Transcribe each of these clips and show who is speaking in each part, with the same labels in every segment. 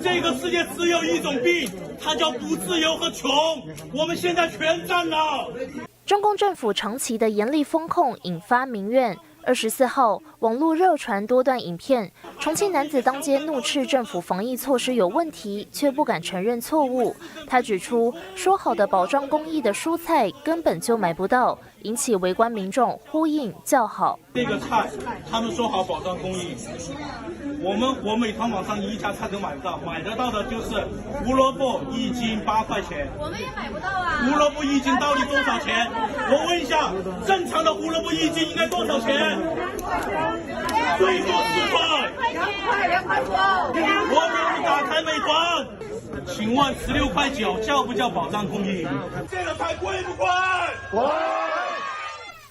Speaker 1: 这个世界只有一种病，它叫不自由和穷。我们现在全占了。
Speaker 2: 中共政府长期的严厉封控引发民怨。24号，网络热传多段影片，重庆男子当街怒斥政府防疫措施有问题，却不敢承认错误。他指出，说好的保障公益的蔬菜根本就买不到，引起围观民众呼应叫好。
Speaker 1: 这个菜，他们说好保障公益，我美团网上一家菜都买不到，买得到的就是胡萝卜1斤8块钱。
Speaker 3: 我们也买不到啊。
Speaker 1: 胡萝卜1斤到底多少钱？我问一下，正常的胡萝卜1斤应该多少钱？最多4块。
Speaker 3: 2块多。
Speaker 1: 我给你打开美团，请问16.9块叫不叫保障公益？这个菜贵不贵？贵。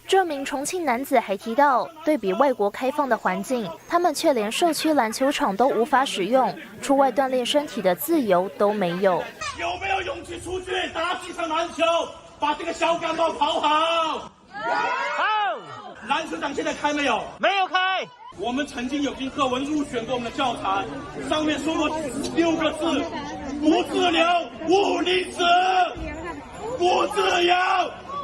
Speaker 2: 这名重庆男子还提到，对比外国开放的环境，他们却连社区篮球场都无法使用，出外锻炼身体的自由都没有。
Speaker 1: 有没有勇气出去打几场篮球，把这个小感冒跑好？好。篮球场现在开没有？
Speaker 4: 没有开。
Speaker 1: 我们曾经有经课文入选过我们的教材，上面说过6个字：不自由勿离子，不自由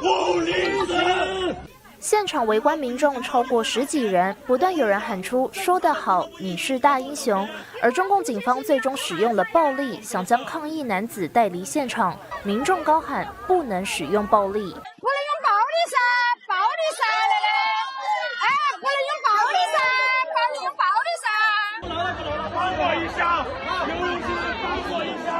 Speaker 1: 勿离子。
Speaker 2: 现场围观民众超过10几人，不断有人喊出“说得好，你是大英雄”。而中共警方最终使用了暴力，想将抗议男子带离现场。民众高喊“不能使用暴力”。
Speaker 3: 不能用暴力噻，暴力噻，哎，不能用暴力噻，不能用暴力噻。
Speaker 1: 帮我一下，有勇气帮我一下。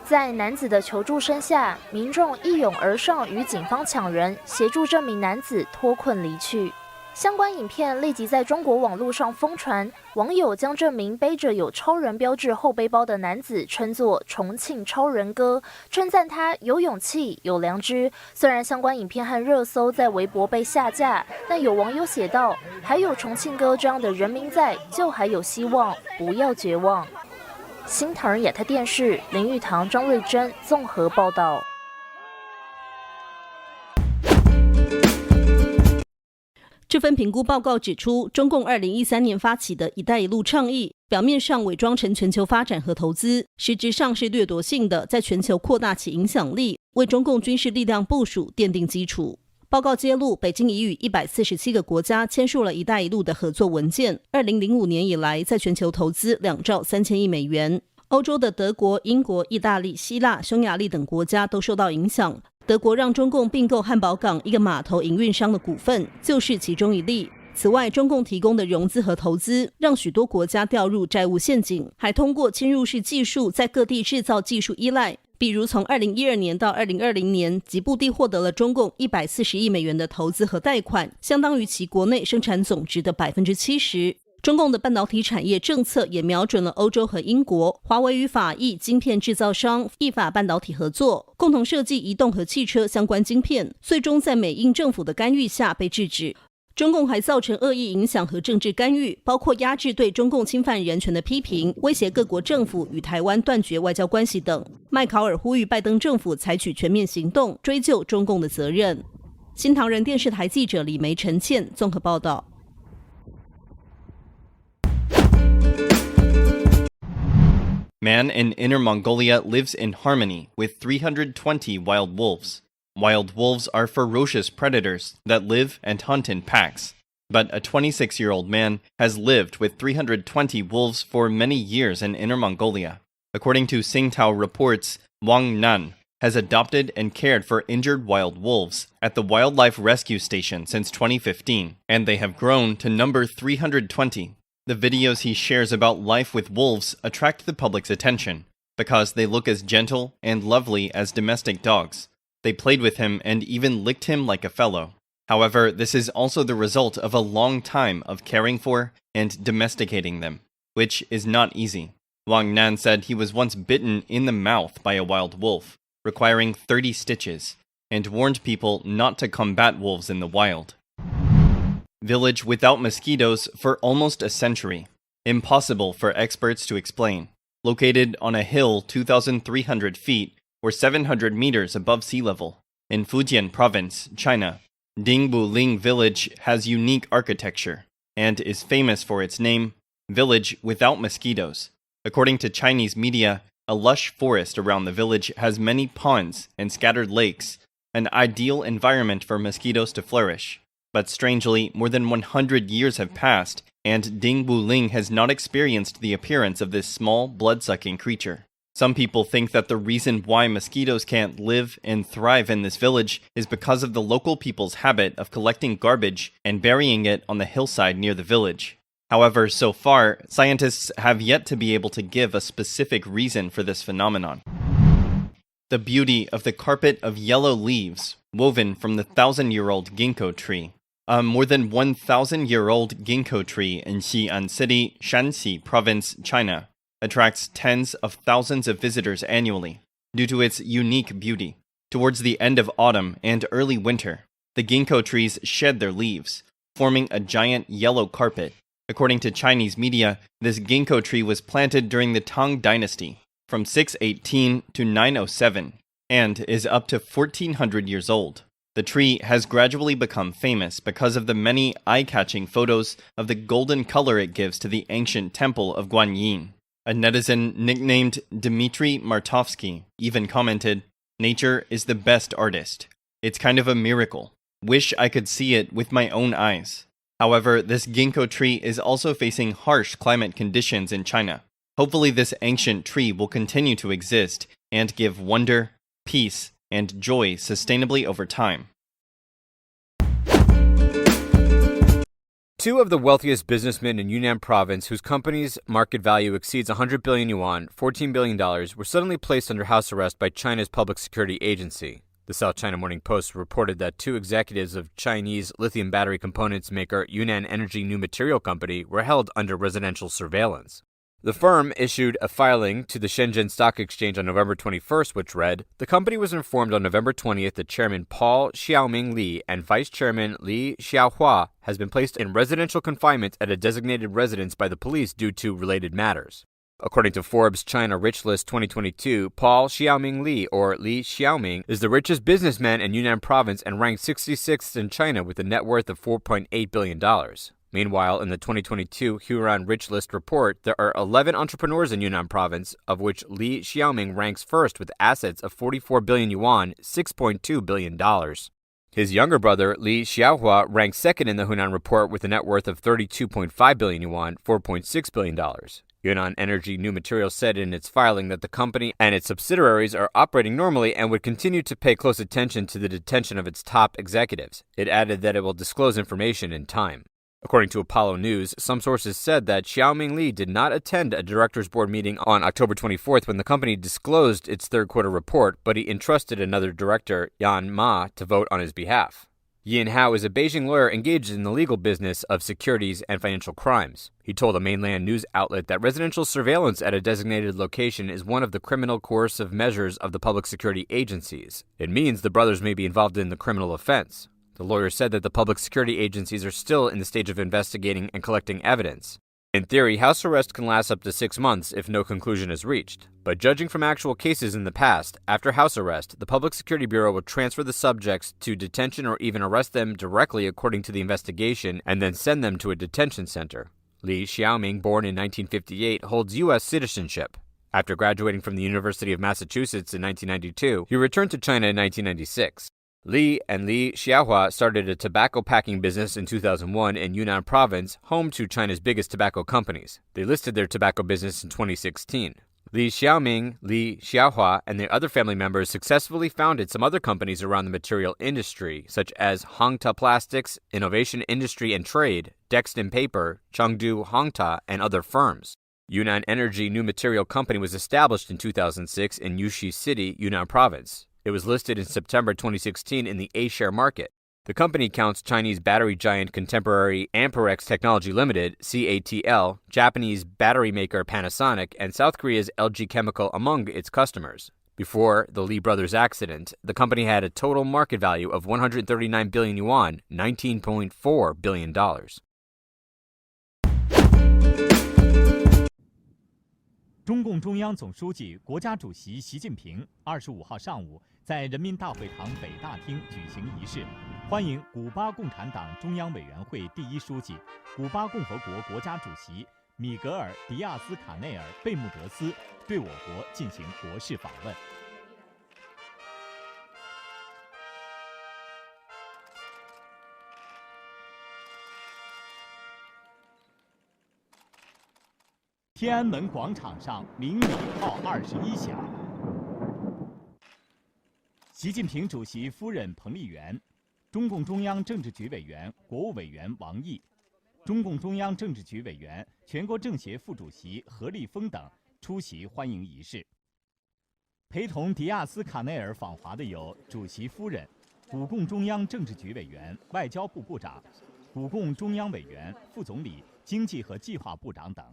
Speaker 2: 在男子的求助声下，民众一涌而上与警方抢人，协助这名男子脱困离去。相关影片立即在中国网络上疯传，网友将这名背着有超人标志后背包的男子称作“重庆超人哥”，称赞他有勇气、有良知。虽然相关影片和热搜在微博被下架，但有网友写道：“还有重庆哥这样的人民在，就还有希望，不要绝望。”新唐人亚太电视林玉堂、张瑞珍综合报道。
Speaker 5: 这份评估报告指出，中共2013年发起的“一带一路”倡议，表面上伪装成全球发展和投资，实质上是掠夺性的，在全球扩大其影响力，为中共军事力量部署奠定基础。报告揭露，北京已与147个国家签署了“一带一路”的合作文件。2005年以来，在全球投资2兆3000亿美元。欧洲的德国、英国、意大利、希腊、匈牙利等国家都受到影响。德国让中共并购汉堡港一个码头营运商的股份，就是其中一例。此外，中共提供的融资和投资，让许多国家掉入债务陷阱，还通过侵入式技术在各地制造技术依赖。比如从2012年到2020年，吉布地获得了中共140亿美元的投资和贷款，相当于其国内生产总值的70%。中共的半导体产业政策也瞄准了欧洲和英国，华为与法意晶片制造商意法半导体合作，共同设计移动和汽车相关晶片，最终在美英政府的干预下被制止。中共还造成恶意影响和政治干预，包括压制对中共侵犯人权的批评，威胁各国政府与台湾断绝外交关系等。麦考尔呼吁拜登政府采取全面行动，追究中共的责任。新唐人电视台记者李梅、陈倩综合报道。
Speaker 6: Man in Inner Mongolia lives in harmony with 320 wild wolves. Wild wolves are ferocious predators that live and hunt in packs. But a 26-year-old man has lived with 320 wolves for many years in Inner Mongolia. According to Singtao reports, Wang Nan has adopted and cared for injured wild wolves at the Wildlife Rescue Station since 2015, and they have grown to number 320. The videos he shares about life with wolves attract the public's attention because they look as gentle and lovely as domestic dogs. They played with him and even licked him like a fellow. However, this is also the result of a long time of caring for and domesticating them, which is not easy. Wang Nan said he was once bitten in the mouth by a wild wolf, requiring 30 stitches, and warned people not to combat wolves in the wild. Village without mosquitoes for almost a century. Impossible for experts to explain. Located on a hill 2,300 feet or 700 meters above sea level in Fujian province, China, Dingbuling village has unique architecture. and is famous for its name, Village Without Mosquitoes. According to Chinese media, a lush forest around the village has many ponds and scattered lakes, an ideal environment for mosquitoes to flourish. But strangely, more than 100 years have passed, and Ding Wuling has not experienced the appearance of this small, blood-sucking creature. Some people think that the reason why mosquitoes can't live and thrive in this village is because of the local people's habit of collecting garbage and burying it on the hillside near the village. However, so far, scientists have yet to be able to give a specific reason for this phenomenon. The beauty of the carpet of yellow leaves woven from the 1,000-year-old ginkgo tree. A more than 1,000-year-old ginkgo tree in Xi'an City, Shanxi Province, China, attracts tens of thousands of visitors annually due to its unique beauty. Towards the end of autumn and early winter, the ginkgo trees shed their leaves, forming a giant yellow carpet. According to Chinese media, this ginkgo tree was planted during the Tang Dynasty, from 618 to 907, and is up to 1,400 years old. The tree has gradually become famous because of the many eye-catching photos of the golden color it gives to the ancient temple of Guanyin. A netizen nicknamed Dmitry Martovsky even commented, "Nature is the best artist. It's kind of a miracle. Wish I could see it with my own eyes." However, this ginkgo tree is also facing harsh climate conditions in China. Hopefully this ancient tree will continue to exist and give wonder, peace, and joy sustainably over time.
Speaker 4: Two of the wealthiest businessmen in Yunnan province, whose company's market value exceeds 100 billion yuan, $14 billion, were suddenly placed under house arrest by China's public security agency. The South China Morning Post reported that two executives of Chinese lithium battery components maker Yunnan Energy New Material Company were held under residential surveillance. The firm issued a filing to the Shenzhen Stock Exchange on November 21st, which read, "The company was informed on November 20th that Chairman Paul Xiaoming Li and Vice Chairman Li Xiaohua has been placed in residential confinement at a designated residence by the police due to related matters." According to Forbes China Rich List 2022, Paul Xiaoming Li, or Li Xiaoming, is the richest businessman in Yunnan province and ranked 66th in China with a net worth of $4.8 billion. Meanwhile, in the 2022 Huron Rich List report, there are 11 entrepreneurs in Yunnan province, of which Li Xiaoming ranks first with assets of 44 billion yuan, $6.2 billion. His younger brother, Li Xiaohua, ranks second in the Hunan report with a net worth of 32.5 billion yuan, $4.6 billion. Yunnan Energy New Materials said in its filing that the company and its subsidiaries are operating normally and would continue to pay close attention to the detention of its top executives. It added that it will disclose information in time. According to Apollo News, some sources said that Xiaoming Li did not attend a directors board meeting on October 24th when the company disclosed its third quarter report, but he entrusted another director, Yan Ma, to vote on his behalf. Yin Hao is a Beijing lawyer engaged in the legal business of securities and financial crimes. He told a mainland news outlet that residential surveillance at a designated location is one of the criminal coercive measures of the public security agencies. It means the brothers may be involved in the criminal offense. The lawyer said that the public security agencies are still in the stage of investigating and collecting evidence. In theory, house arrest can last up to 6 months if no conclusion is reached. But judging from actual cases in the past, after house arrest, the Public Security Bureau will transfer the subjects to detention or even arrest them directly according to the investigation and then send them to a detention center. Li Xiaoming, born in 1958, holds U.S. citizenship. After graduating from the University of Massachusetts in 1992, he returned to China in 1996. Li and Li Xiaohua started a tobacco packing business in 2001 in Yunnan province, home to China's biggest tobacco companies. They listed their tobacco business in 2016. Li Xiaoming, Li Xiaohua, and their other family members successfully founded some other companies around the material industry, such as Hongta Plastics, Innovation Industry and Trade, Dexton Paper, Chengdu Hongta, and other firms. Yunnan Energy New Material Company was established in 2006 in Yushi City, Yunnan province. It was listed in September 2016 in the A-share market. The company counts Chinese battery giant Contemporary Amperex Technology Limited, CATL, Japanese battery maker Panasonic, and South Korea's LG Chemical among its customers. Before the Li brothers' accident, the company had a total market value of 139 billion yuan, $19.4 billion.
Speaker 7: 中共中央总书记、国家主席习近平25号上午在人民大会堂北大厅举行仪式，欢迎古巴共产党中央委员会第一书记、古巴共和国国家主席米格尔·迪亚斯卡内尔·贝穆德斯对我国进行国事访问。天安门广场上鸣礼炮21响。习近平主席夫人彭丽媛、中共中央政治局委员、国务委员王毅、中共中央政治局委员、全国政协副主席何立峰等出席欢迎仪式。陪同迪亚斯卡内尔访华的有主席夫人、古共中央政治局委员、外交部部长、古共中央委员、副总理、经济和计划部长等。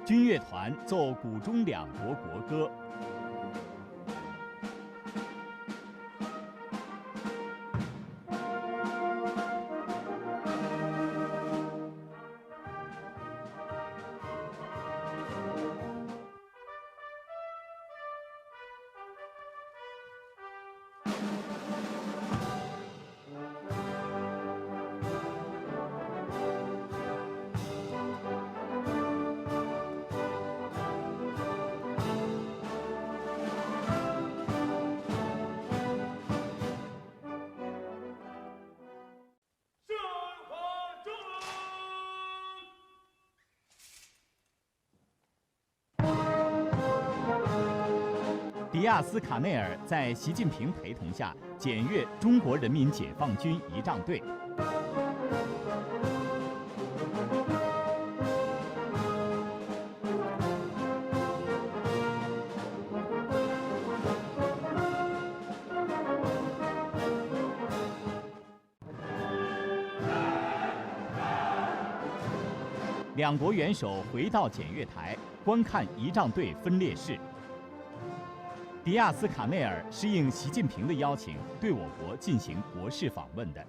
Speaker 7: 军乐团奏古中两国国歌。迪亚斯卡内尔在习近平陪同下检阅中国人民解放军仪仗队。两国元首回到检阅台，观看仪仗队分列式。迪亚斯卡内尔是应习近平的邀请，对我国进行国事访问的。